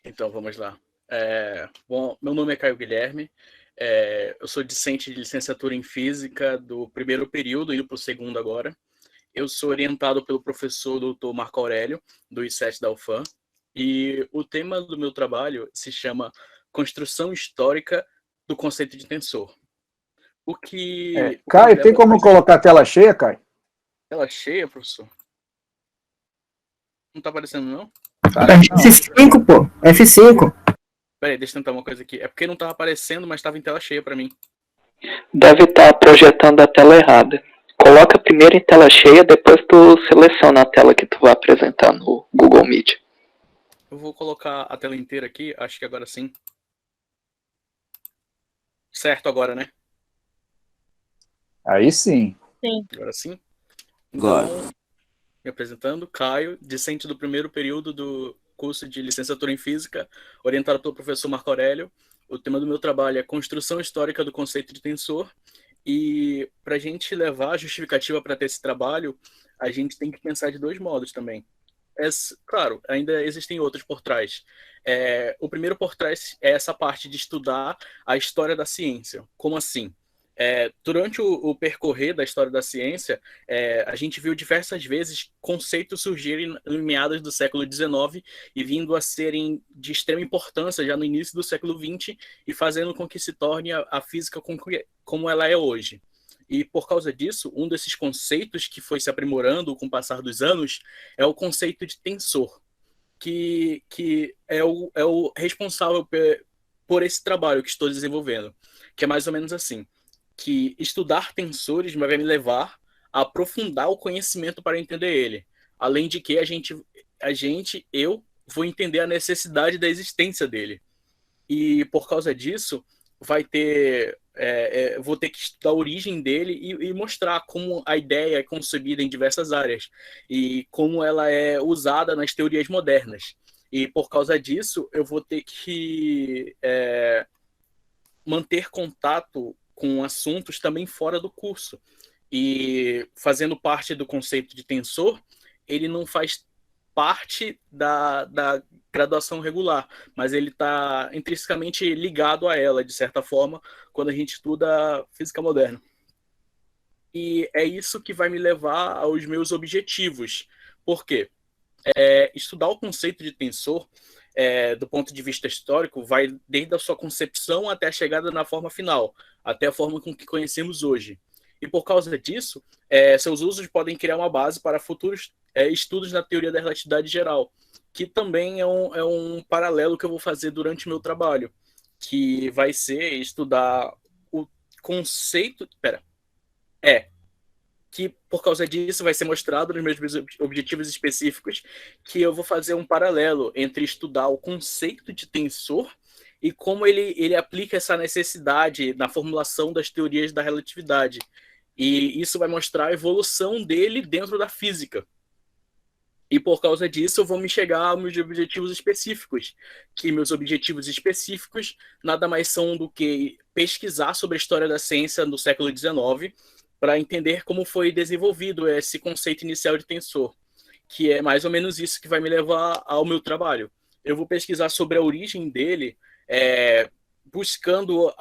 Então, vamos lá. Bom, meu nome é Caio Guilherme, eu sou discente de licenciatura em Física do primeiro período, indo para o segundo agora. Eu sou orientado pelo professor Dr. Marco Aurélio, do I7 da UFAM, e o tema do meu trabalho se chama Construção Histórica do Conceito de Tensor. O que me Caio, tem leva a como colocar a tela cheia, Caio? tela cheia, professor? Não está aparecendo, não? Não. F5, pô. F5. Peraí, deixa eu tentar uma coisa aqui. É porque não estava aparecendo, mas estava em tela cheia para mim. Deve estar projetando a tela errada. Coloca primeiro em tela cheia, depois tu seleciona a tela que tu vai apresentar no Google Meet. Eu vou colocar a tela inteira aqui, acho que agora sim. Certo agora, né? Aí sim. Agora sim. Agora. Então, me apresentando, Caio, discente do primeiro período do curso de licenciatura em Física, orientado pelo professor Marco Aurélio. O tema do meu trabalho é Construção Histórica do Conceito de Tensor. E para a gente levar a justificativa para ter esse trabalho, a gente tem que pensar de dois modos também. Claro, ainda existem outros por trás. O primeiro por trás é essa parte de estudar a história da ciência. Como assim? Durante o percorrer da história da ciência, a gente viu diversas vezes conceitos surgirem em meados do século XIX e vindo a serem de extrema importância já no início do século XX e fazendo com que se torne a física como ela é hoje. E por causa disso, um desses conceitos que foi se aprimorando com o passar dos anos é o conceito de tensor, que é o responsável por esse trabalho que estou desenvolvendo, que é mais ou menos assim, que estudar tensores vai me levar a aprofundar o conhecimento para entender ele, além de que eu vou entender a necessidade da existência dele. E por causa disso, vou ter que estudar a origem dele e mostrar como a ideia é concebida em diversas áreas e como ela é usada nas teorias modernas. E por causa disso, eu vou ter que manter contato com assuntos também fora do curso. E fazendo parte do conceito de tensor, ele não faz parte da graduação regular, mas ele está intrinsecamente ligado a ela, de certa forma, quando a gente estuda física moderna. E é isso que vai me levar aos meus objetivos. Por quê? Estudar o conceito de tensor, do ponto de vista histórico, vai desde a sua concepção até a chegada na forma final, até a forma com que conhecemos hoje. E por causa disso, seus usos podem criar uma base para futuros estudos na teoria da relatividade geral, que também é um paralelo que eu vou fazer durante o meu trabalho, que vai ser estudar o conceito. Que por causa disso vai ser mostrado nos meus objetivos específicos que eu vou fazer um paralelo entre estudar o conceito de tensor e como ele aplica essa necessidade na formulação das teorias da relatividade. E isso vai mostrar a evolução dele dentro da física. E por causa disso eu vou me chegar aos meus objetivos específicos, que meus objetivos específicos nada mais são do que pesquisar sobre a história da ciência no século XIX, para entender como foi desenvolvido esse conceito inicial de tensor, que é mais ou menos isso que vai me levar ao meu trabalho. Eu vou pesquisar sobre a origem dele, buscando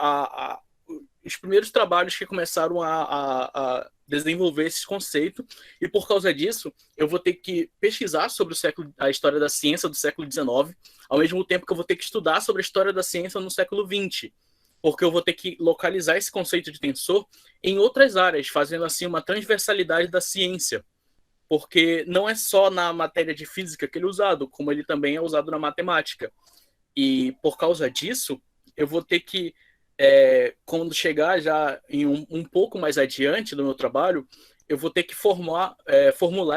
os primeiros trabalhos que começaram a desenvolver esse conceito, e por causa disso, eu vou ter que pesquisar sobre a história da ciência do século XIX, ao mesmo tempo que eu vou ter que estudar sobre a história da ciência no século XX, porque eu vou ter que localizar esse conceito de tensor em outras áreas, fazendo assim uma transversalidade da ciência, porque não é só na matéria de física que ele é usado, como ele também é usado na matemática. E por causa disso, eu vou ter que, quando chegar já em um pouco mais adiante do meu trabalho, eu vou ter que formular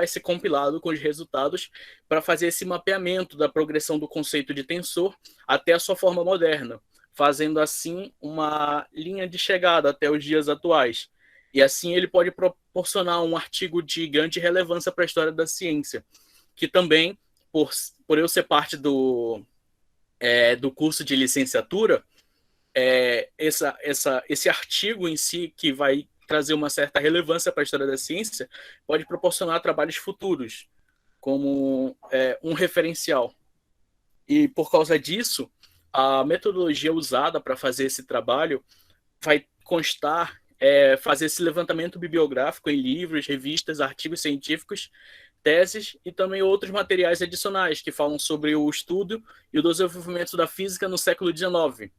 esse compilado com os resultados para fazer esse mapeamento da progressão do conceito de tensor até a sua forma moderna, fazendo assim uma linha de chegada até os dias atuais. E assim ele pode proporcionar um artigo de grande relevância para a história da ciência, que também, por eu ser parte do curso de licenciatura, esse artigo em si, que vai trazer uma certa relevância para a história da ciência, pode proporcionar trabalhos futuros, como um referencial. E por causa disso, a metodologia usada para fazer esse trabalho vai constar fazer esse levantamento bibliográfico em livros, revistas, artigos científicos, teses e também outros materiais adicionais que falam sobre o estudo e o desenvolvimento da física no século XIX.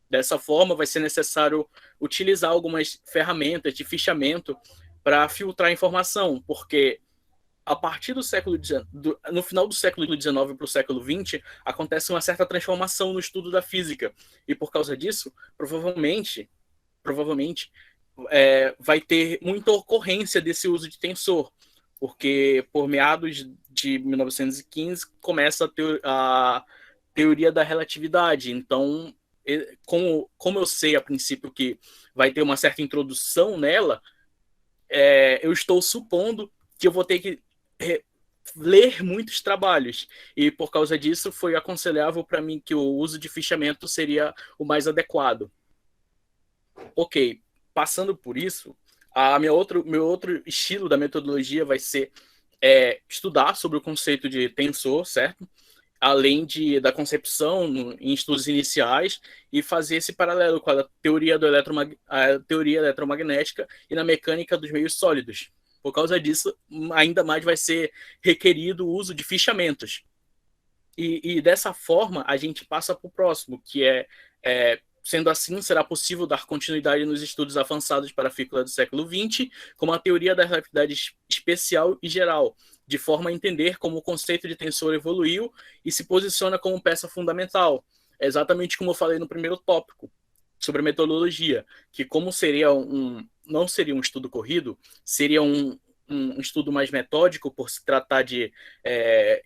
Dessa forma, vai ser necessário utilizar algumas ferramentas de fichamento para filtrar a informação, porque a partir do século no final do século XIX para o século XX, acontece uma certa transformação no estudo da física. E por causa disso, provavelmente vai ter muita ocorrência desse uso de tensor, porque por meados de 1915 começa a teoria da relatividade. Então, como eu sei a princípio que vai ter uma certa introdução nela, eu estou supondo que eu vou ter que ler muitos trabalhos, e por causa disso foi aconselhável para mim que o uso de fichamento seria o mais adequado. Ok, passando por isso, meu outro estilo da metodologia vai ser estudar sobre o conceito de tensor, certo? Além da concepção em estudos iniciais, e fazer esse paralelo com a teoria eletromagnética e na mecânica dos meios sólidos. Por causa disso, ainda mais vai ser requerido o uso de fichamentos. E dessa forma, a gente passa para o próximo, que sendo assim, será possível dar continuidade nos estudos avançados para a física do século XX, como a teoria da relatividade especial e geral, de forma a entender como o conceito de tensor evoluiu e se posiciona como peça fundamental. É exatamente como eu falei no primeiro tópico, sobre a metodologia, que como não seria um estudo corrido, seria um estudo mais metódico, por se tratar de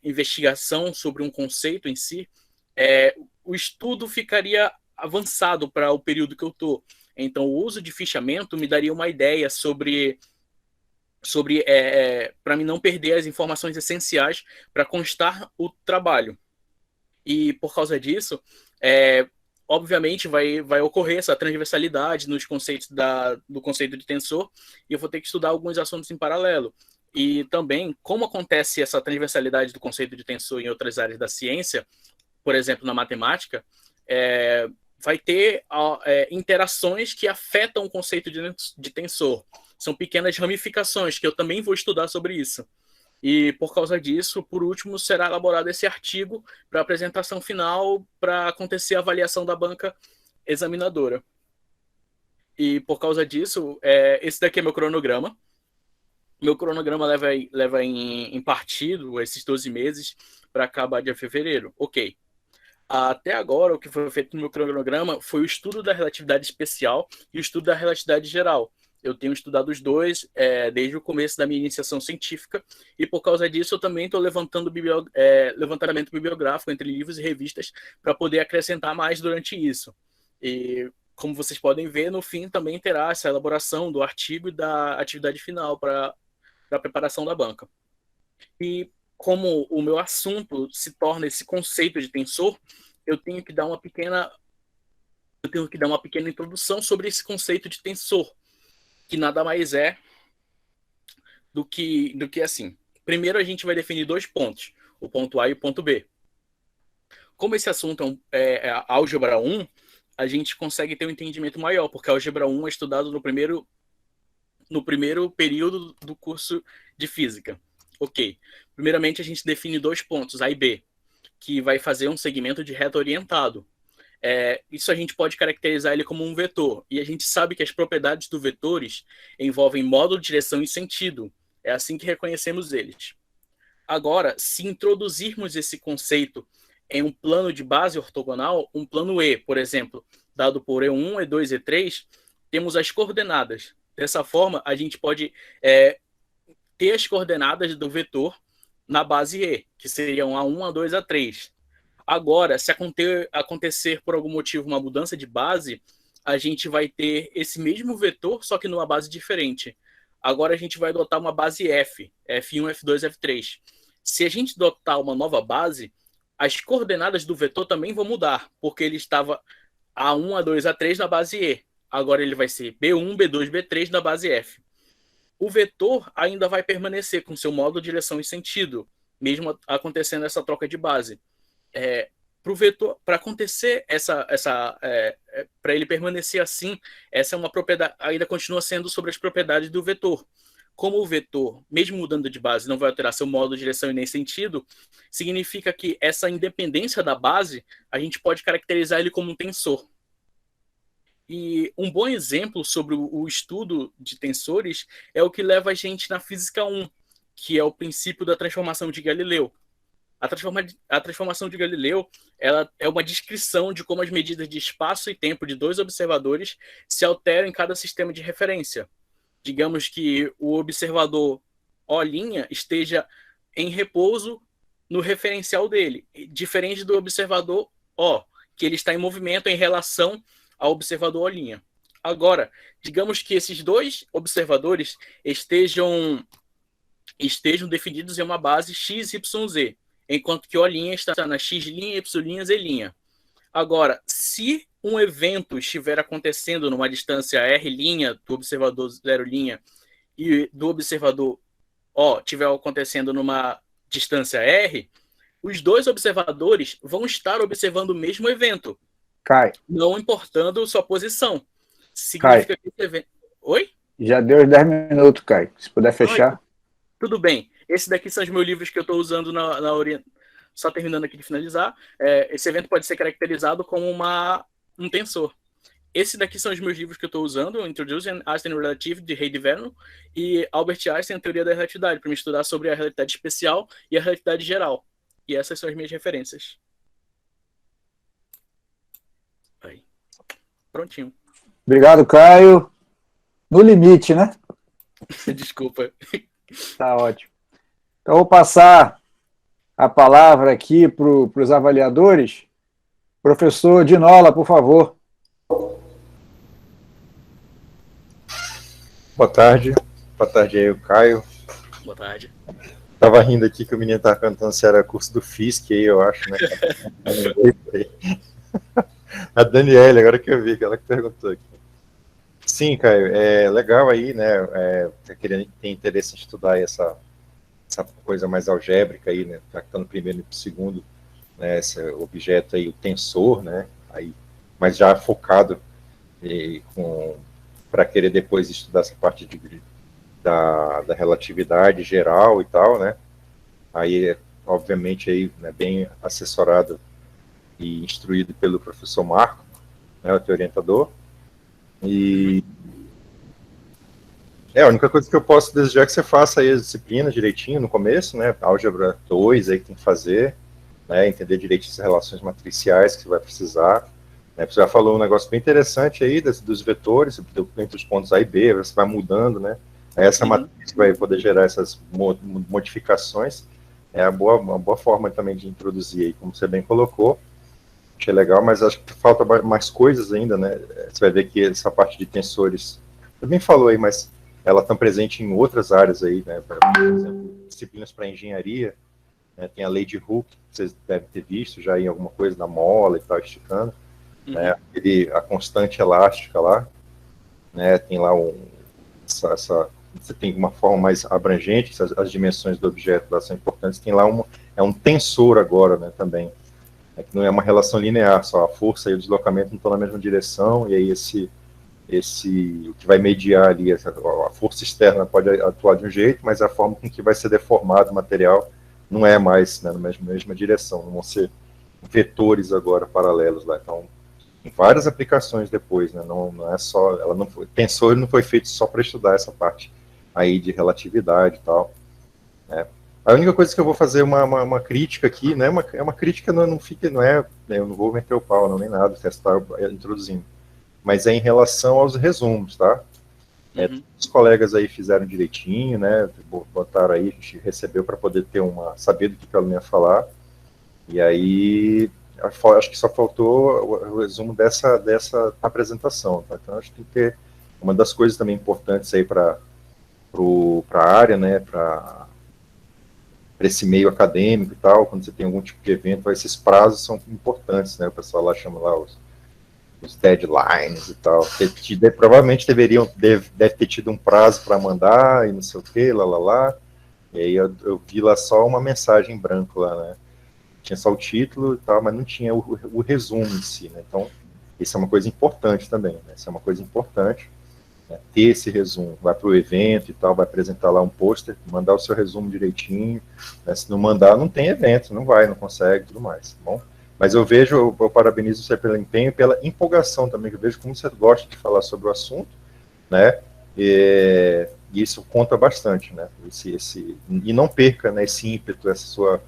investigação sobre um conceito em si, o estudo ficaria avançado para o período que eu estou. Então, o uso de fichamento me daria uma ideia sobre para mim não perder as informações essenciais para constar o trabalho. E por causa disso, obviamente vai ocorrer essa transversalidade nos conceitos do conceito de tensor, e eu vou ter que estudar alguns assuntos em paralelo. E também, como acontece essa transversalidade do conceito de tensor em outras áreas da ciência, por exemplo, na matemática, vai ter interações que afetam o conceito de tensor. São pequenas ramificações que eu também vou estudar sobre isso. E por causa disso, por último, será elaborado esse artigo para apresentação final, para acontecer a avaliação da banca examinadora. E por causa disso, esse daqui é meu cronograma. Meu cronograma leva em partido esses 12 meses para acabar de fevereiro. Ok. Até agora, o que foi feito no meu cronograma foi o estudo da relatividade especial e o estudo da relatividade geral. Eu tenho estudado os dois desde o começo da minha iniciação científica, e por causa disso eu também estou levantando levantamento bibliográfico entre livros e revistas para poder acrescentar mais durante isso. E como vocês podem ver, no fim também terá essa elaboração do artigo e da atividade final para a preparação da banca. E como o meu assunto se torna esse conceito de tensor, eu tenho que dar uma pequena introdução sobre esse conceito de tensor, que nada mais é do que assim. Primeiro a gente vai definir dois pontos, o ponto A e o ponto B. Como esse assunto é álgebra 1, a gente consegue ter um entendimento maior, porque a álgebra 1 é estudado no primeiro período do curso de física. Ok. Primeiramente, a gente define dois pontos, A e B, que vai fazer um segmento de reta orientado. Isso a gente pode caracterizar ele como um vetor. E a gente sabe que as propriedades dos vetores envolvem módulo, direção e sentido. É assim que reconhecemos eles. Agora, se introduzirmos esse conceito em um plano de base ortogonal, um plano E, por exemplo, dado por E1, E2, E3, temos as coordenadas. Dessa forma, a gente pode ter as coordenadas do vetor na base E, que seriam A1, A2, A3. Agora, se acontecer por algum motivo uma mudança de base, a gente vai ter esse mesmo vetor, só que numa base diferente. Agora a gente vai adotar uma base F, F1, F2, F3. Se a gente adotar uma nova base, as coordenadas do vetor também vão mudar, porque ele estava A1, A2, A3 na base E. Agora ele vai ser B1, B2, B3 na base F. O vetor ainda vai permanecer com seu módulo, direção e sentido, mesmo acontecendo essa troca de base. para o vetor, para acontecer para ele permanecer assim, essa é uma propriedade, ainda continua sendo sobre as propriedades do vetor. Como o vetor, mesmo mudando de base, não vai alterar seu modo, direção e nem sentido, significa que essa independência da base, a gente pode caracterizar ele como um tensor. E um bom exemplo sobre o estudo de tensores é o que leva a gente na Física 1, que é o princípio da transformação de Galileu. A transformação de Galileu, ela é uma descrição de como as medidas de espaço e tempo de dois observadores se alteram em cada sistema de referência. Digamos que o observador O' esteja em repouso no referencial dele, diferente do observador O, que ele está em movimento em relação ao observador O'. Agora, digamos que esses dois observadores estejam definidos em uma base x, y, z, enquanto que O' está na x', y', z'. Agora, se um evento estiver acontecendo numa distância r' do observador 0' e do observador O estiver acontecendo numa distância r, os dois observadores vão estar observando o mesmo evento, Caio, não importando sua posição. Significa que esse evento... Oi? já deu os 10 minutos, Caio. Se puder fechar. Tudo bem. Esses daqui são os meus livros que eu estou usando na orientação. Só terminando aqui de finalizar. Esse evento pode ser caracterizado como um tensor. Esses daqui são os meus livros que eu estou usando: Introducing Einstein Relativity, de Ray DeVerno, e Albert Einstein, a Teoria da Relatividade, para me estudar sobre a relatividade especial e a relatividade geral. E essas são as minhas referências. Aí. Prontinho. Obrigado, Caio. No limite, né? Desculpa. Tá ótimo. Então, vou passar a palavra aqui para os avaliadores. Professor Dinola, por favor. Boa tarde. Boa tarde aí, o Caio. Boa tarde. Tava rindo aqui que o menino tava cantando se era curso do FISC aí, eu acho, né? A Daniela, agora que eu vi, ela que perguntou aqui. Sim, Caio, é legal aí, né? Tem interesse em estudar essa coisa mais algébrica aí, né? Já que tá no primeiro e no segundo, né? Esse objeto aí, o tensor, né? Aí, mas já focado para querer depois estudar essa parte da relatividade geral e tal, né? Aí, obviamente, aí, né, bem assessorado e instruído pelo professor Marco, né, o teu orientador. E a única coisa que eu posso desejar é que você faça aí as disciplinas direitinho no começo, né? Álgebra 2 aí que tem que fazer, né? Entender direitinho as relações matriciais que você vai precisar. Né? Você já falou um negócio bem interessante aí dos vetores, entre os pontos A e B, você vai mudando, né? Aí essa matriz vai poder gerar essas modificações. É uma boa forma também de introduzir aí, como você bem colocou. Achei legal, mas acho que falta mais coisas ainda, né? Você vai ver que essa parte de tensores, também falou aí, mas ela está presente em outras áreas aí, né? Por exemplo, disciplinas para engenharia, né? Tem a lei de Hooke, que vocês devem ter visto já em alguma coisa da mola e tal, esticando, né? A constante elástica lá, né? Tem lá você tem uma forma mais abrangente, as dimensões do objeto lá são importantes, tem lá um tensor agora, né, também, que não é uma relação linear, só a força e o deslocamento não estão na mesma direção, e aí o que vai mediar ali, a força externa pode atuar de um jeito, mas a forma com que vai ser deformado o material não é mais, né, na mesma direção, não vão ser vetores agora paralelos lá, então tem várias aplicações depois, né, não é só, tensor não foi feito só para estudar essa parte aí de relatividade e tal, né. A única coisa que eu vou fazer uma crítica aqui, né, é uma crítica, não é, eu não vou meter o pau, não, nem nada, testar introduzindo, mas é em relação aos resumos, tá? Os colegas aí fizeram direitinho, né, botaram aí, a gente recebeu para poder saber do que o aluno ia falar, e aí acho que só faltou o resumo dessa apresentação, tá? Então acho que tem que ter uma das coisas também importantes aí para a área, né, para esse meio acadêmico e tal, quando você tem algum tipo de evento, esses prazos são importantes, né, o pessoal lá chama lá os deadlines e tal, provavelmente deve ter tido um prazo para mandar, e não sei o que, lá, e aí eu vi lá só uma mensagem em branco lá, né, tinha só o título e tal, mas não tinha o resumo em si, né? Então, isso é uma coisa importante também, né? Isso é uma coisa importante, né? Ter esse resumo, vai para o evento e tal, vai apresentar lá um pôster, mandar o seu resumo direitinho, né? Se não mandar, não tem evento, não vai, não consegue, tudo mais, tá bom? Mas eu parabenizo você pelo empenho e pela empolgação também, que eu vejo como você gosta de falar sobre o assunto, né? E isso conta bastante, né? E não perca, né, esse ímpeto, essa sua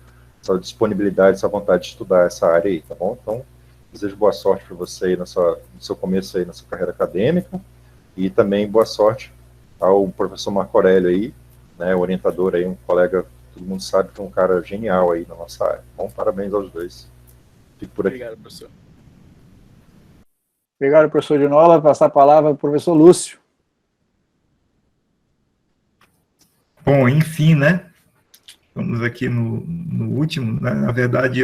disponibilidade, essa vontade de estudar essa área aí, tá bom? Então, desejo boa sorte para você aí no seu começo aí na sua carreira acadêmica, e também boa sorte ao professor Marco Aurélio aí, né, orientador aí, um colega, todo mundo sabe que é um cara genial aí na nossa área. Bom, parabéns aos dois. Fico por aqui. Obrigado, professor. Obrigado, professor Dinola. Passar a palavra para o professor Lúcio. Bom, enfim, né? Estamos aqui no último. Né? Na verdade,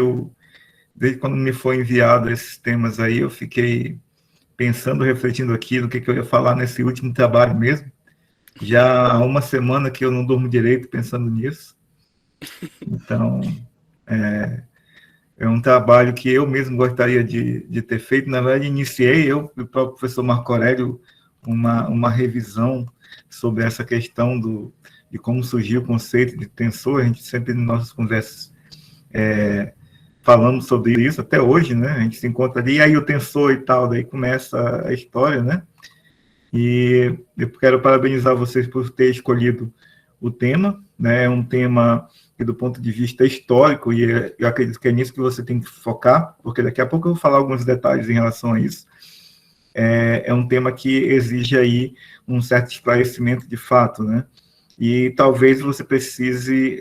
desde quando me foi enviado esses temas aí, eu fiquei pensando, refletindo aqui no que eu ia falar nesse último trabalho mesmo. Já há uma semana que eu não durmo direito pensando nisso. Então, é um trabalho que eu mesmo gostaria de ter feito. Na verdade, iniciei eu e o próprio professor Marco Aurélio uma revisão sobre essa questão de como surgiu o conceito de tensor. A gente sempre, nas nossas conversas, falamos sobre isso, até hoje, né? A gente se encontra ali, e aí o tensor e tal, daí começa a história, né? E eu quero parabenizar vocês por ter escolhido o tema, né? É um tema que, do ponto de vista histórico, e eu acredito que é nisso que você tem que focar, porque daqui a pouco eu vou falar alguns detalhes em relação a isso. É um tema que exige aí um certo esclarecimento de fato, né? E talvez você precise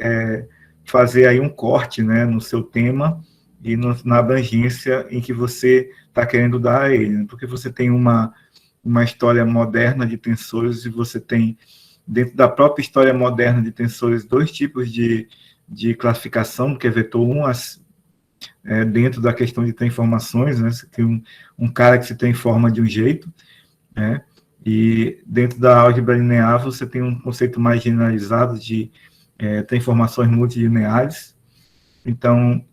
fazer aí um corte, né, no seu tema e na abrangência em que você está querendo dar a ele, né? Porque você tem uma história moderna de tensores, e você tem, dentro da própria história moderna de tensores, dois tipos de classificação, que é vetor 1, dentro da questão de transformações, né? Você tem um cara que se transforma de um jeito, né? E dentro da álgebra linear você tem um conceito mais generalizado de transformações multilineares. Então,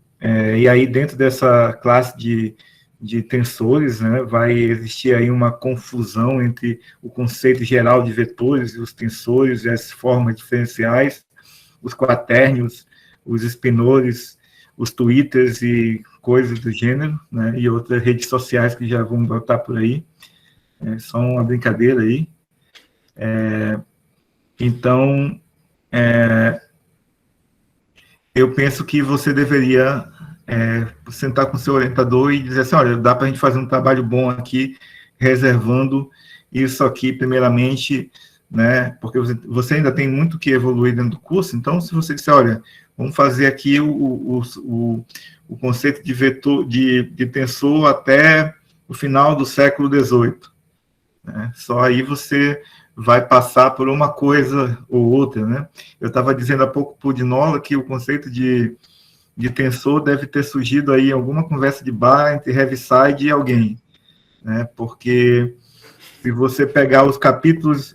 e aí dentro dessa classe de tensores, né, vai existir aí uma confusão entre o conceito geral de vetores e os tensores e as formas diferenciais, os quaternions, os spinores, os twitters e coisas do gênero, né, e outras redes sociais que já vão botar por aí. Só uma brincadeira aí. Então, eu penso que você deveria sentar com o seu orientador e dizer assim, olha, dá para a gente fazer um trabalho bom aqui, reservando isso aqui, primeiramente, né, porque você ainda tem muito que evoluir dentro do curso. Então, se você disser, olha, vamos fazer aqui o conceito de vetor, de tensor até o final do século XVIII, né? Só aí você vai passar por uma coisa ou outra, né? Eu estava dizendo há pouco para o Dinola que o conceito de tensor deve ter surgido aí em alguma conversa de bar entre Heaviside e alguém, né? Porque se você pegar os capítulos,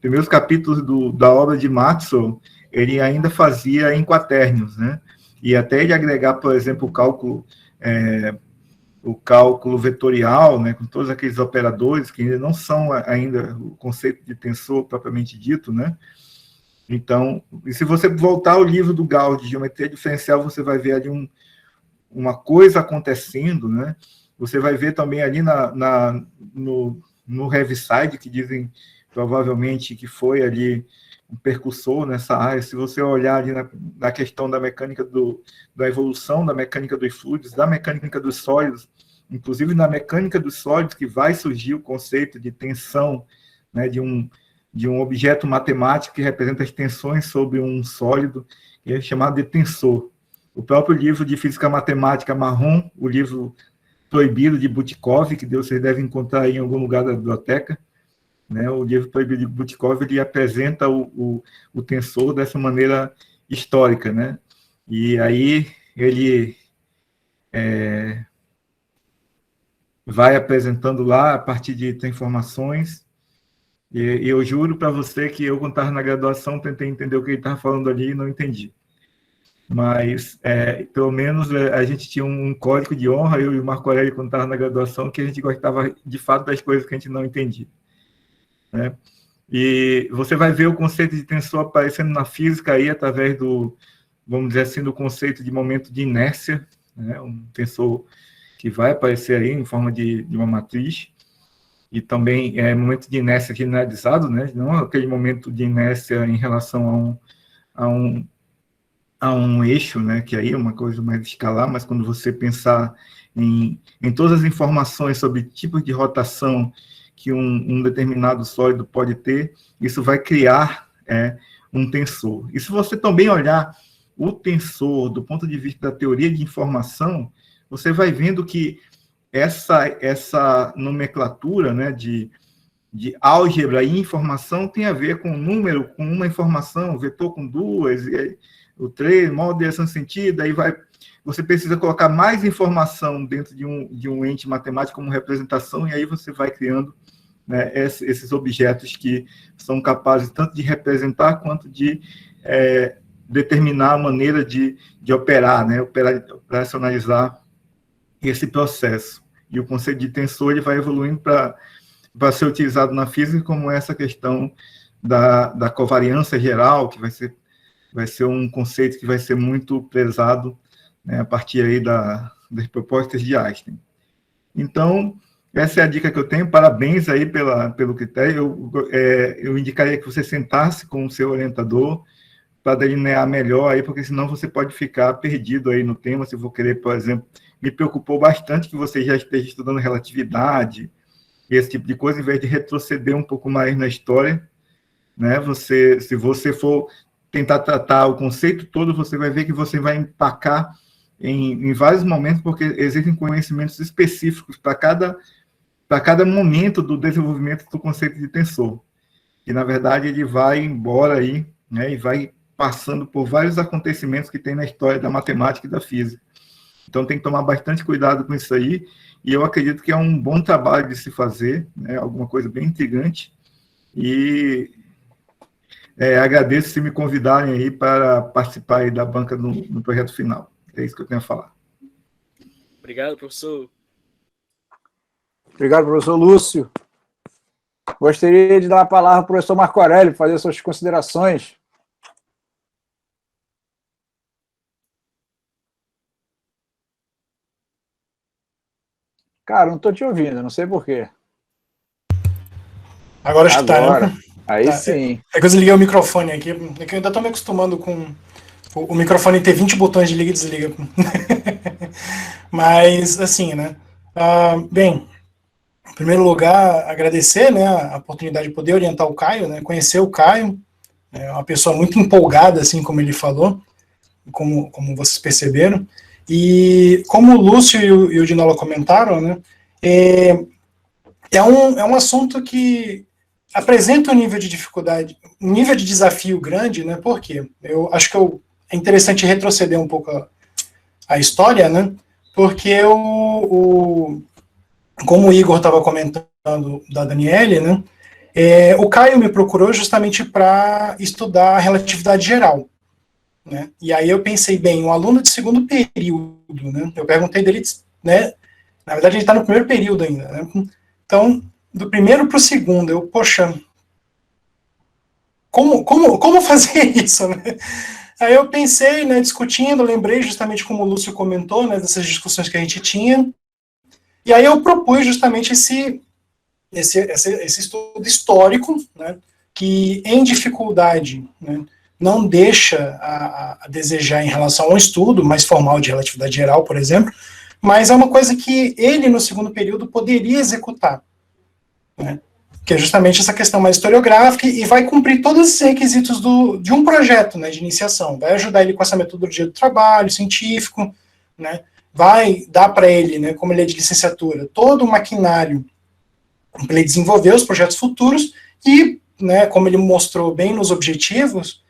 primeiros capítulos da obra de Maxwell, ele ainda fazia em quaternions, né? E até ele agregar, por exemplo, o cálculo vetorial, né, com todos aqueles operadores que ainda não são ainda o conceito de tensor propriamente dito, né? Então, e se você voltar ao livro do Gauss de geometria diferencial, você vai ver ali uma coisa acontecendo, né? Você vai ver também ali no Heaviside, que dizem provavelmente que foi ali um percussor nessa área. Se você olhar ali na questão da mecânica da evolução da mecânica dos fluidos, da mecânica dos sólidos, inclusive na mecânica dos sólidos, que vai surgir o conceito de tensão, né, de um objeto matemático que representa as tensões sobre um sólido, que é chamado de tensor. O próprio livro de física matemática marrom, o livro proibido de Butkov, que vocês devem encontrar aí em algum lugar da biblioteca, né, o livro proibido de Butkov, ele apresenta o tensor dessa maneira histórica, né? E aí ele vai apresentando lá a partir de transformações. E eu juro para você que eu, quando estava na graduação, tentei entender o que ele estava falando ali e não entendi. mas pelo menos a gente tinha um código de honra, eu e o Marco Aurélio, quando estava na graduação, que a gente gostava de fato das coisas que a gente não entendia, né? E você vai ver o conceito de tensor aparecendo na física aí através do, vamos dizer assim, do conceito de momento de inércia, né? Um tensor que vai aparecer aí em forma de uma matriz, e também momento de inércia generalizado, né? Não aquele momento de inércia em relação a um eixo, né? Que aí é uma coisa mais escalar, mas quando você pensar em todas as informações sobre tipos de rotação que um determinado sólido pode ter, isso vai criar um tensor. E se você também olhar o tensor do ponto de vista da teoria de informação, você vai vendo que essa nomenclatura, né, de álgebra e informação tem a ver com número, com uma informação, vetor com duas, e o 3, modo de direção de sentido, aí você precisa colocar mais informação dentro de um ente matemático como representação, e aí você vai criando, né, esses objetos que são capazes tanto de representar quanto de determinar a maneira de operar, né, operacionalizar esse processo. E o conceito de tensor ele vai evoluindo para ser utilizado na física como essa questão da covariância geral, que vai ser um conceito que vai ser muito prezado, né, a partir aí das propostas de Einstein. Então, essa é a dica que eu tenho. Parabéns aí pelo critério. Eu indicaria que você sentasse com o seu orientador para delinear melhor aí, porque senão você pode ficar perdido aí no tema, se for querer, por exemplo. Me preocupou bastante que você já esteja estudando relatividade, esse tipo de coisa, em vez de retroceder um pouco mais na história, né? Se você for tentar tratar o conceito todo, você vai ver que você vai empacar em vários momentos, porque existem conhecimentos específicos para cada momento do desenvolvimento do conceito de tensor. E, na verdade, ele vai embora aí, né, e vai passando por vários acontecimentos que tem na história da matemática e da física. Então, tem que tomar bastante cuidado com isso aí, e eu acredito que é um bom trabalho de se fazer, né, alguma coisa bem intrigante, e agradeço se me convidarem aí para participar aí da banca no projeto final. É isso que eu tenho a falar. Obrigado, professor. Obrigado, professor Lúcio. Gostaria de dar a palavra ao professor Marco Aurélio para fazer suas considerações. Cara, não estou te ouvindo, não sei porquê. Agora acho que tá, né? Aí tá. sim. É que eu desliguei o microfone aqui, é que eu ainda estou me acostumando com o microfone ter 20 botões de liga e desliga. Mas, assim, né? Bem, em primeiro lugar, agradecer, né, a oportunidade de poder orientar o Caio, né, conhecer o Caio, é uma pessoa muito empolgada, assim como ele falou, como vocês perceberam. E como o Lúcio e o Dinola comentaram, né, é um assunto que apresenta um nível de dificuldade, um nível de desafio grande, né, porque eu acho que é interessante retroceder um pouco a história, né, porque como o Igor estava comentando da Daniele, né, o Caio me procurou justamente para estudar a relatividade geral. Né? E aí eu pensei, bem, um aluno de segundo período, né? Eu perguntei dele, né? Na verdade ele está no primeiro período ainda, né? Então, do primeiro para o segundo, poxa, como fazer isso, né? Aí eu pensei, né, discutindo, lembrei justamente como o Lúcio comentou, né, dessas discussões que a gente tinha, e aí eu propus justamente esse estudo histórico, né, que em dificuldade, né, não deixa a desejar em relação a um estudo mais formal de relatividade geral, por exemplo, mas é uma coisa que ele, no segundo período, poderia executar, né, que é justamente essa questão mais historiográfica e vai cumprir todos esses requisitos de um projeto, né, de iniciação, vai ajudar ele com essa metodologia do trabalho científico, né, vai dar para ele, né, como ele é de licenciatura, todo o maquinário para ele desenvolver os projetos futuros e, né, como ele mostrou bem nos objetivos,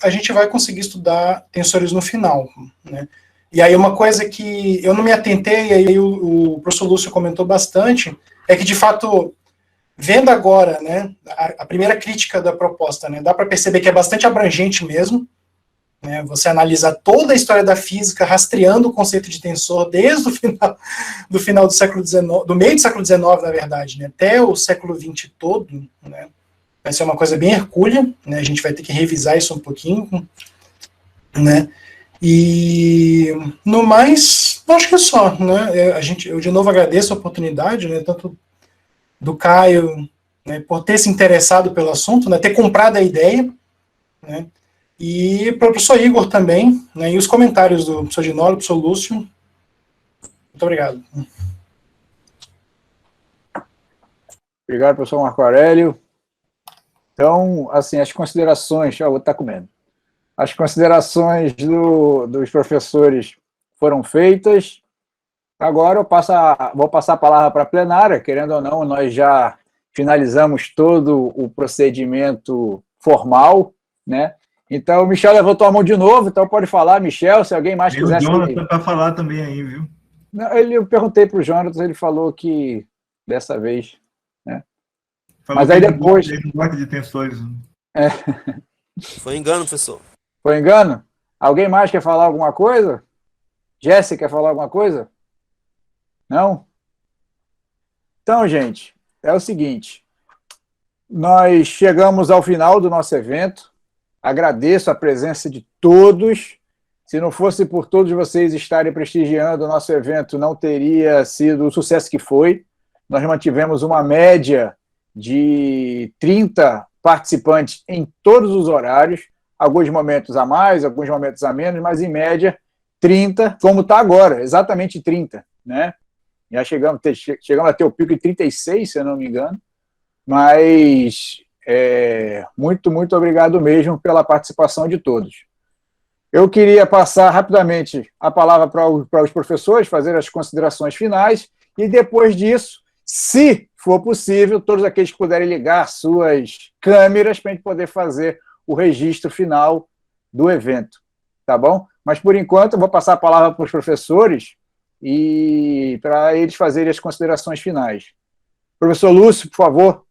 a gente vai conseguir estudar tensores no final, né. E aí uma coisa que eu não me atentei, e aí o professor Lúcio comentou bastante, é que de fato, vendo agora, né, a primeira crítica da proposta, né, dá para perceber que é bastante abrangente mesmo, né? Você analisa toda a história da física, rastreando o conceito de tensor desde o final do século XIX, do meio do século XIX, na verdade, né, até o século XX todo, né? Vai ser uma coisa bem hercúlea, né? A gente vai ter que revisar isso um pouquinho, né? E no mais, acho que é só, né? Eu de novo agradeço a oportunidade, né, tanto do Caio, né, por ter se interessado pelo assunto, né, ter comprado a ideia, né, e para o professor Igor também, né, e os comentários do professor Ginóla, do professor Lúcio. Muito obrigado. Obrigado, professor Marco Aurélio. Então, assim, as considerações... Eu vou estar comendo. As considerações dos professores foram feitas. Agora vou passar a palavra para a plenária. Querendo ou não, nós já finalizamos todo o procedimento formal, né? Então, o Michel levantou a mão de novo, então pode falar, Michel, se alguém mais quiser... O Jonathan para falar também aí, viu? Não, eu perguntei para o Jonathan, ele falou que dessa vez... né? Falou mas aí depois... Ele não gosta de tensores. É. Foi engano, professor. Foi engano? Alguém mais quer falar alguma coisa? Jéssica quer falar alguma coisa? Não? Então, gente, é o seguinte, nós chegamos ao final do nosso evento, agradeço a presença de todos, se não fosse por todos vocês estarem prestigiando o nosso evento, não teria sido o sucesso que foi. Nós mantivemos uma média de 30 participantes em todos os horários, alguns momentos a mais, alguns momentos a menos, mas em média 30, como está agora, exatamente 30, né? Já chegamos a ter o pico de 36, se eu não me engano, mas muito, muito obrigado mesmo pela participação de todos. Eu queria passar rapidamente a palavra para os professores, fazer as considerações finais, e depois disso, se for possível, todos aqueles que puderem ligar suas câmeras para a gente poder fazer o registro final do evento, tá bom? Mas, por enquanto, eu vou passar a palavra para os professores e para eles fazerem as considerações finais. Professor Lúcio, por favor.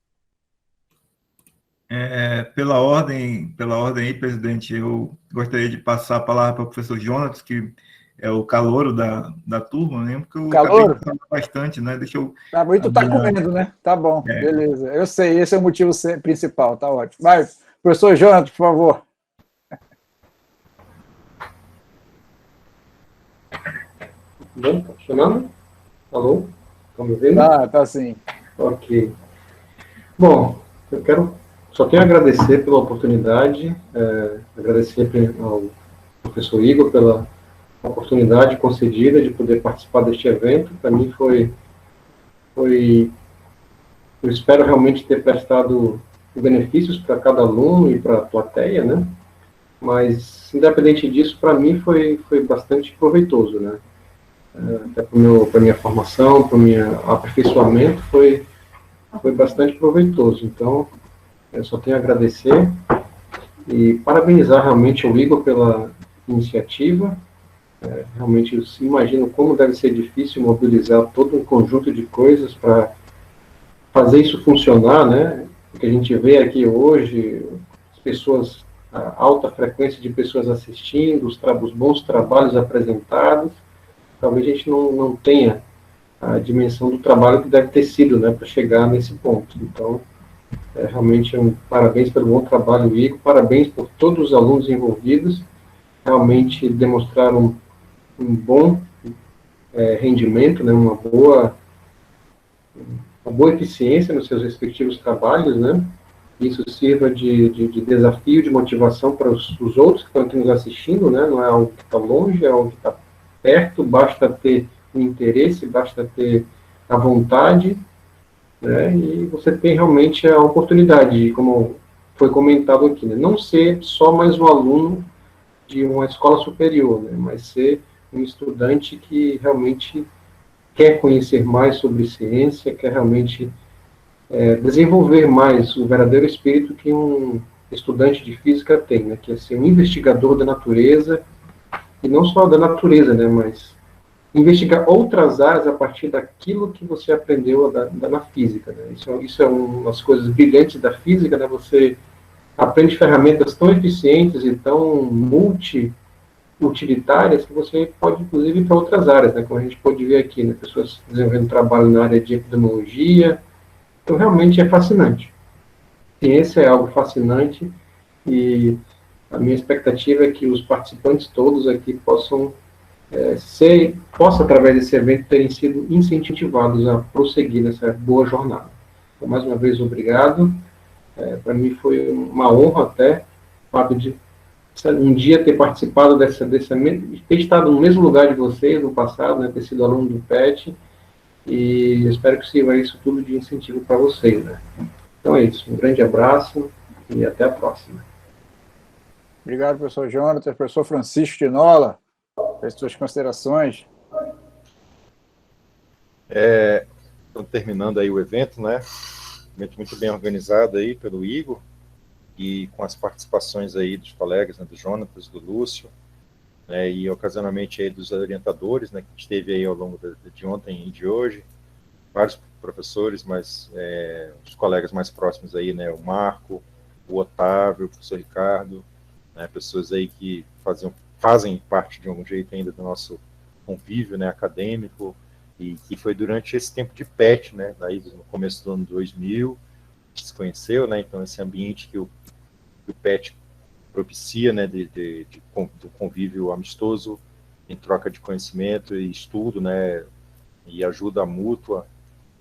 Pela ordem aí, presidente, eu gostaria de passar a palavra para o professor Jonas, que é o calouro da turma, né? Porque eu acabei de falar bastante, né? Deixa eu... Tá bom, e tu tá comendo, né? Tá bom, beleza. Eu sei, esse é o motivo principal, tá ótimo. Vai, professor Jonas, por favor. Bom, tá funcionando? Alô? Estão me ouvindo? Tá sim. Ok. Bom, só tenho a agradecer pela oportunidade, agradecer ao professor Igor pela oportunidade concedida de poder participar deste evento. Para mim eu espero realmente ter prestado benefícios para cada aluno e para a plateia, né? Mas, independente disso, para mim foi bastante proveitoso, né? Até para minha formação, para o meu aperfeiçoamento, foi bastante proveitoso. Então, eu só tenho a agradecer e parabenizar realmente o Igor pela iniciativa. Realmente, eu imagino como deve ser difícil mobilizar todo um conjunto de coisas para fazer isso funcionar, né? O que a gente vê aqui hoje, as pessoas, a alta frequência de pessoas assistindo, os bons trabalhos apresentados, talvez a gente não tenha a dimensão do trabalho que deve ter sido, né, para chegar nesse ponto. Então, realmente parabéns pelo bom trabalho, Igor, parabéns por todos os alunos envolvidos, realmente demonstraram um bom rendimento, né, uma boa eficiência nos seus respectivos trabalhos, né? Isso sirva de desafio, de motivação para os outros que estão aqui nos assistindo, né? Não é algo que está longe, é algo que está perto, basta ter o interesse, basta ter a vontade, né? E você tem realmente a oportunidade, como foi comentado aqui, né? Não ser só mais um aluno de uma escola superior, né? Mas ser um estudante que realmente quer conhecer mais sobre ciência, quer realmente desenvolver mais o verdadeiro espírito que um estudante de física tem, né? Que é ser um investigador da natureza, e não só da natureza, né? Mas investigar outras áreas a partir daquilo que você aprendeu na física, né? Isso é uma das coisas brilhantes da física, né? Você aprende ferramentas tão eficientes e tão multi-utilitárias que você pode, inclusive, ir para outras áreas, né? Como a gente pode ver aqui, né? Pessoas desenvolvendo trabalho na área de epidemiologia. Então, realmente é fascinante. Ciência é algo fascinante e a minha expectativa é que os participantes todos aqui possam, através desse evento, terem sido incentivados a prosseguir nessa boa jornada. Então, mais uma vez, obrigado. Para mim foi uma honra até o fato de um dia ter participado ter estado no mesmo lugar de vocês no passado, né, ter sido aluno do PET, e eu espero que sirva isso tudo de incentivo para vocês, né. Então é isso, um grande abraço e até a próxima. Obrigado, professor Jonathan. Professor Francisco de Nola, as suas considerações. Estamos terminando aí o evento, né? Evento muito bem organizado aí pelo Igor, e com as participações aí dos colegas, né, do Jonatas, do Lúcio, né, e ocasionalmente aí dos orientadores, né, que a gente teve aí ao longo de ontem e de hoje, vários professores, mas os colegas mais próximos aí, né, o Marco, o Otávio, o professor Ricardo, né, pessoas aí que fazem parte de algum jeito ainda do nosso convívio, né, acadêmico, e que foi durante esse tempo de PET, né, daí no começo do ano 2000, que se conheceu, né, então esse ambiente que o PET propicia, né, do convívio amistoso, em troca de conhecimento e estudo, né, e ajuda mútua,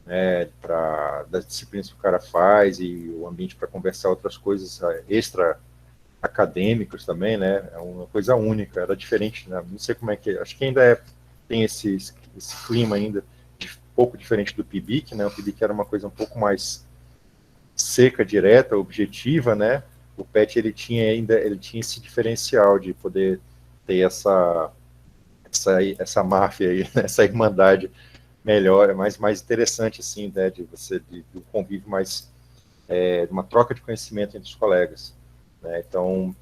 né, das disciplinas que o cara faz, e o ambiente para conversar outras coisas extra acadêmicos também, né, é uma coisa única, era diferente, né, não sei como é que é, acho que ainda tem esse clima ainda pouco diferente do PIBIC, né, o PIBIC era uma coisa um pouco mais seca, direta, objetiva, né, o PET ele tinha esse diferencial de poder ter essa máfia aí, essa irmandade melhor, mais interessante, assim, né, do convívio mais, de uma troca de conhecimento entre os colegas, né, então,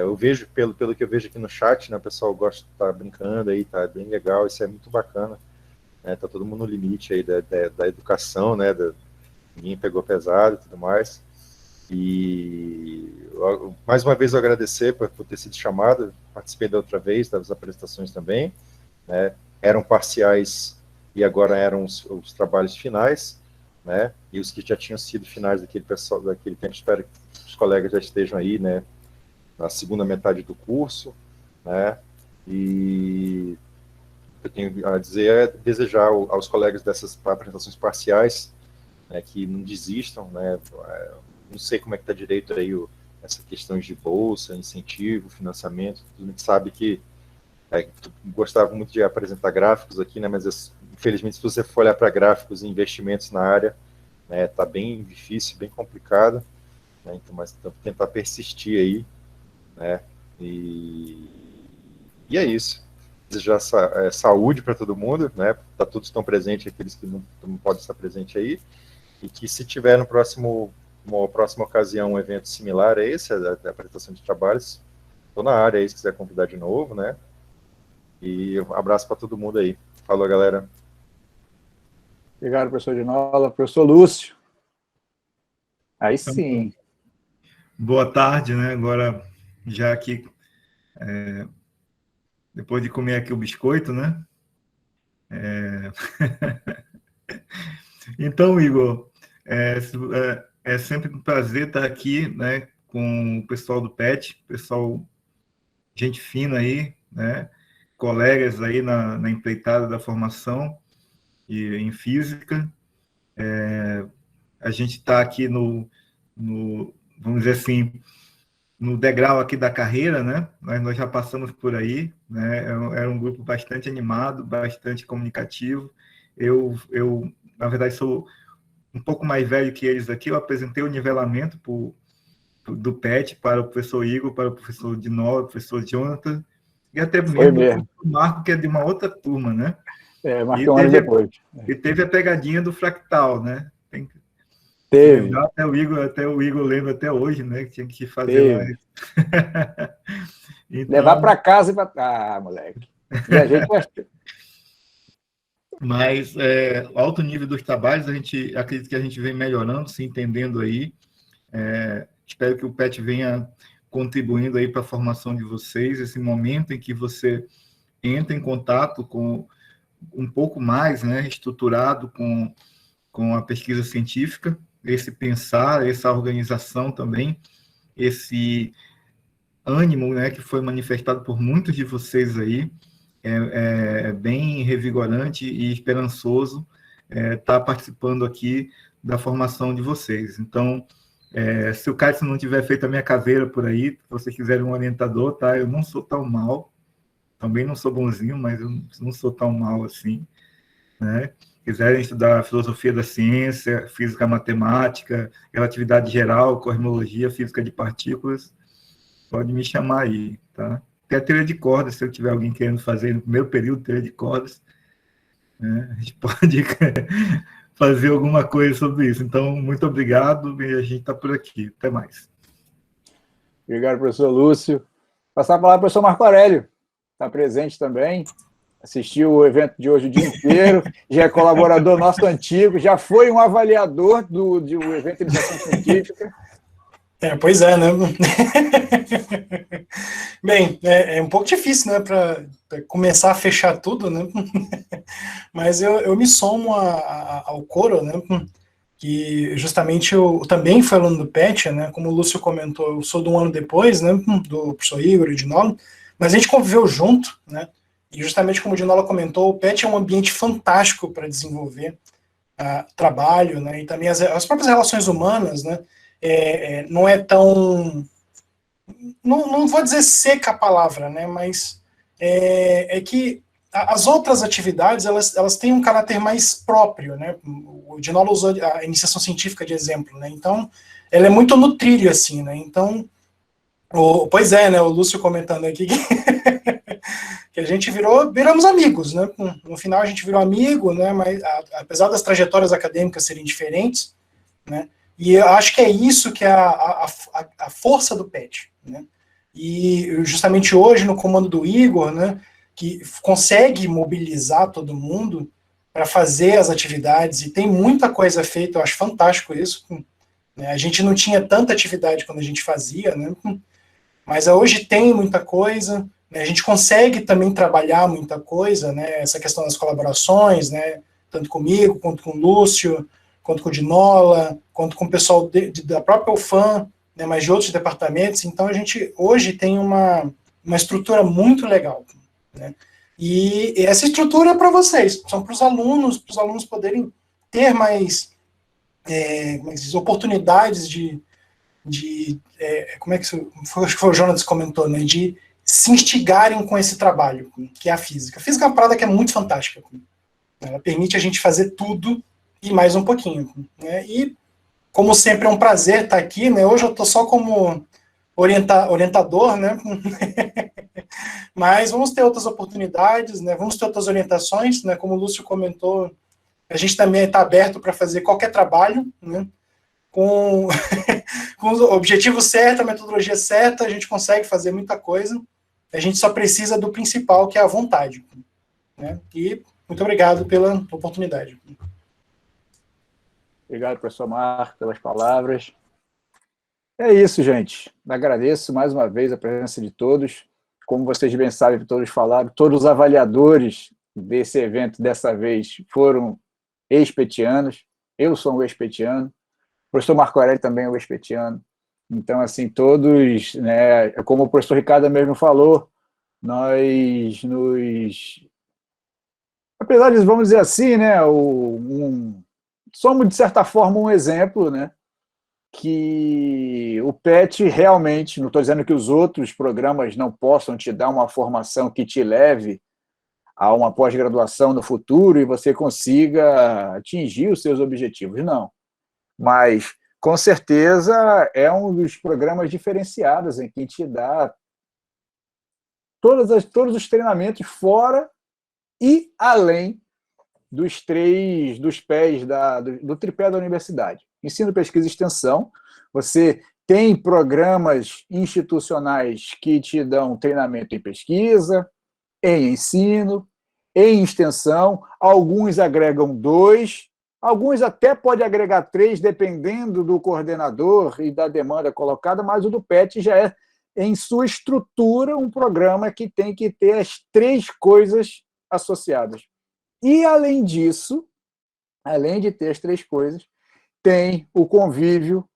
eu vejo, pelo que eu vejo aqui no chat, né, o pessoal gosta de estar brincando aí, tá bem legal, isso é muito bacana, né, tá todo mundo no limite aí da educação, né, ninguém pegou pesado e tudo mais, e mais uma vez eu agradecer por ter sido chamado, participei da outra vez, das apresentações também, né, eram parciais e agora eram os trabalhos finais, né, e os que já tinham sido finais daquele tempo, espero que os colegas já estejam aí, né, na segunda metade do curso, né, e eu tenho a dizer desejar aos colegas dessas apresentações parciais, né, que não desistam, né, não sei como é que está direito aí essa questão de bolsa, incentivo, financiamento, a gente sabe que gostava muito de apresentar gráficos aqui, né, mas infelizmente se você for olhar para gráficos e investimentos na área, né, está bem difícil, bem complicado, né, então, mas tentar persistir aí, né, e é isso. Desejar saúde para todo mundo, né, para todos que estão presentes, aqueles que não podem estar presentes aí, e que se tiver uma próxima ocasião um evento similar a esse, a apresentação de trabalhos, estou na área aí, se quiser convidar de novo, né, e um abraço para todo mundo aí. Falou, galera. Obrigado, professor de Nola. Professor Lúcio. Aí sim. Boa tarde, né, agora já aqui, depois de comer aqui o biscoito, né, Então, Igor, é sempre um prazer estar aqui, né, com o pessoal do PET, pessoal, gente fina aí, né, colegas aí na empreitada da formação e em física. A gente está aqui vamos dizer assim, no degrau aqui da carreira, né? Nós já passamos por aí, né? Era um grupo bastante animado, bastante comunicativo. Eu na verdade, sou um pouco mais velho que eles aqui. Eu apresentei o nivelamento do PET para o professor Igor, para o professor de Nola, professor Jonathan, e até mesmo o Marco, que é de uma outra turma, né? Marco um ano depois. E teve a pegadinha do fractal, né? Teve. Até o Igor lembra até hoje, né? Que tinha que fazer lá. Então, levar para casa e para... Ah, moleque. E a gente... Mas o alto nível dos trabalhos, acredito que a gente vem melhorando, se entendendo aí. Espero que o PET venha contribuindo aí para a formação de vocês, esse momento em que você entra em contato com um pouco mais, né, estruturado com a pesquisa científica, esse pensar, essa organização também, esse ânimo, né, que foi manifestado por muitos de vocês aí, é bem revigorante e esperançoso estar participando aqui da formação de vocês. Então, se o Cássio não tiver feito a minha caveira por aí, se vocês quiserem um orientador, tá? Eu não sou tão mal, também não sou bonzinho, mas eu não sou tão mal assim, né? Quiserem estudar filosofia da ciência, física matemática, relatividade geral, cosmologia, física de partículas, pode me chamar aí, tá? Tem a teoria de cordas, se eu tiver alguém querendo fazer no primeiro período, teoria de cordas, né? A gente pode fazer alguma coisa sobre isso. Então, muito obrigado e a gente está por aqui. Até mais. Obrigado, professor Lúcio. Passar a palavra para o professor Marco Aurélio, está presente também, assistiu o evento de hoje o dia inteiro, já é colaborador nosso antigo, já foi um avaliador do evento de iniciação científica. Pois é, né? Bem, é um pouco difícil, né, para começar a fechar tudo, né? Mas eu me somo ao coro, né? Que justamente eu também fui aluno do PET, né? Como o Lúcio comentou, eu sou de um ano depois, né? Do professor Igor e de Dinola, mas a gente conviveu junto, né? E justamente como o Dinola comentou, o PET é um ambiente fantástico para desenvolver trabalho, né? E também as próprias relações humanas, né? Não é tão... Não vou dizer seca a palavra, né? Mas é que as outras atividades, elas têm um caráter mais próprio, né? O Dinola usou a iniciação científica de exemplo, né? Então, ela é muito no trilho, assim, né? Então, pois é, né? O Lúcio comentando aqui que a gente viramos amigos, né? No final a gente virou amigo, né? Mas apesar das trajetórias acadêmicas serem diferentes, né? E eu acho que é isso que é a força do PET, né? E justamente hoje, no comando do Igor, né, que consegue mobilizar todo mundo para fazer as atividades, e tem muita coisa feita, eu acho fantástico isso, né? A gente não tinha tanta atividade quando a gente fazia, né? Mas hoje tem muita coisa, né? A gente consegue também trabalhar muita coisa, né? Essa questão das colaborações, né? Tanto comigo, quanto com o Lúcio, quanto com o Dinola, quanto com o pessoal da própria UFAM, né, mas de outros departamentos. Então, a gente hoje tem uma estrutura muito legal, né? E essa estrutura é para vocês, são para os alunos poderem ter mais oportunidades como é que foi, acho que foi o Jonas que comentou, né, de se instigarem com esse trabalho, que é a física. A física é uma parada que é muito fantástica. Ela permite a gente fazer tudo e mais um pouquinho, né? E, como sempre, é um prazer estar aqui, né? Hoje eu estou só como orientador, né? Mas vamos ter outras oportunidades, né? Vamos ter outras orientações, né? Como o Lúcio comentou, a gente também está aberto para fazer qualquer trabalho, né? Com o objetivo certo, a metodologia certa, a gente consegue fazer muita coisa. A gente só precisa do principal, que é a vontade, né? E muito obrigado pela oportunidade. Obrigado, professor Marco, pelas palavras. É isso, gente. Agradeço mais uma vez a presença de todos. Como vocês bem sabem, todos falaram, todos os avaliadores desse evento, dessa vez, foram ex-petianos. Eu sou um ex-petiano. O professor Marco Aurélio também é um ex-petiano. Então, assim, todos, né, como o professor Ricardo mesmo falou, nós nos... Apesar de, vamos dizer assim, né, somos, de certa forma, um exemplo, né, que o PET realmente, não estou dizendo que os outros programas não possam te dar uma formação que te leve a uma pós-graduação no futuro e você consiga atingir os seus objetivos, não. Mas, com certeza, é um dos programas diferenciados em que te dá todos os treinamentos fora e além dos pés do tripé da universidade. Ensino, pesquisa e extensão. Você tem programas institucionais que te dão treinamento em pesquisa, em ensino, em extensão. Alguns agregam 2, Alguns até pode agregar 3, dependendo do coordenador e da demanda colocada, mas o do PET já é, em sua estrutura, um programa que tem que ter as 3 coisas associadas. E, além disso, além de ter as 3 coisas, tem o convívio,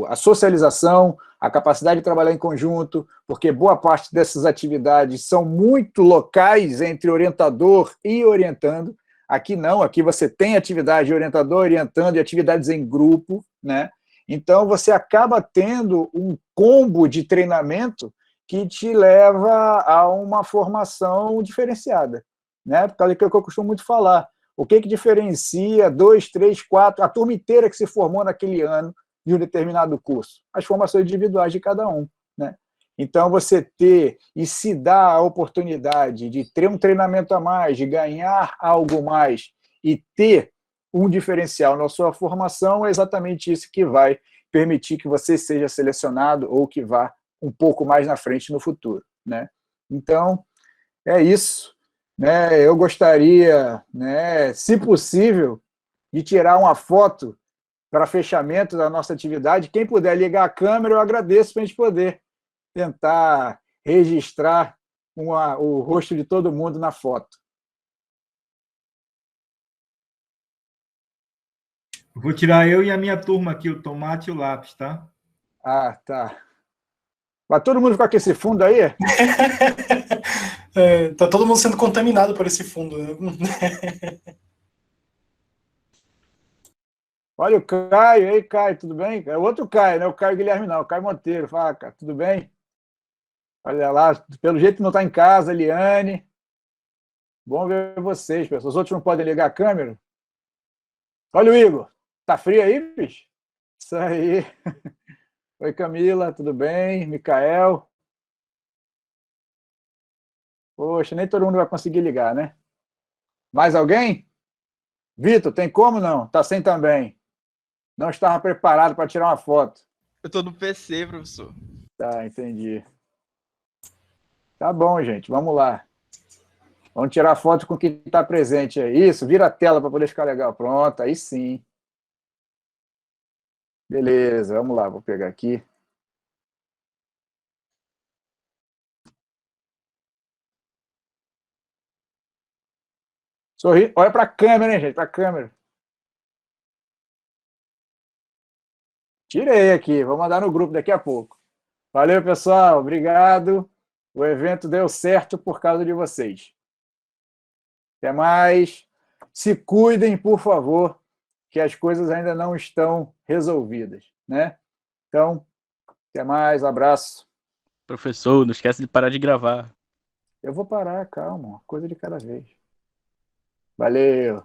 a socialização, a capacidade de trabalhar em conjunto, porque boa parte dessas atividades são muito locais entre orientador e orientando. Aqui não, aqui você tem atividade de orientador orientando e atividades em grupo, né? Então, você acaba tendo um combo de treinamento que te leva a uma formação diferenciada, né? Por causa do que eu costumo muito falar. O que diferencia 2, 3, 4, a turma inteira que se formou naquele ano de um determinado curso? As formações individuais de cada um, né? Então, você ter e se dar a oportunidade de ter um treinamento a mais, de ganhar algo mais e ter um diferencial na sua formação, é exatamente isso que vai permitir que você seja selecionado ou que vá um pouco mais na frente no futuro, né? Então, é isso, né? Eu gostaria, né, se possível, de tirar uma foto para fechamento da nossa atividade. Quem puder ligar a câmera, eu agradeço para a gente poder tentar registrar o rosto de todo mundo na foto. Vou tirar eu e a minha turma aqui, o tomate e o lápis, tá? Ah, tá. Vai todo mundo ficar com esse fundo aí? Tá todo mundo sendo contaminado por esse fundo, né? Olha o Caio, ei, Caio, tudo bem? É o outro Caio, não é o Caio Guilherme, não, o Caio Monteiro. Fala, cara, tudo bem? Olha lá, pelo jeito não está em casa, Eliane. Bom ver vocês, pessoal. Os outros não podem ligar a câmera? Olha o Igor. Tá frio aí, bicho? Isso aí. Oi, Camila, tudo bem? Micael. Poxa, nem todo mundo vai conseguir ligar, né? Mais alguém? Vitor, tem como não? Tá sem também. Não estava preparado para tirar uma foto. Eu tô no PC, professor. Tá, entendi. Tá bom, gente, vamos lá. Vamos tirar foto com quem está presente aí. Isso, vira a tela para poder ficar legal. Pronto, aí sim. Beleza, vamos lá, vou pegar aqui. Sorri, olha para a câmera, hein, gente, para a câmera. Tirei aqui, vou mandar no grupo daqui a pouco. Valeu, pessoal, obrigado. O evento deu certo por causa de vocês. Até mais. Se cuidem, por favor, que as coisas ainda não estão resolvidas, né? Então, até mais, abraço. Professor, não esquece de parar de gravar. Eu vou parar, calma, uma coisa de cada vez. Valeu.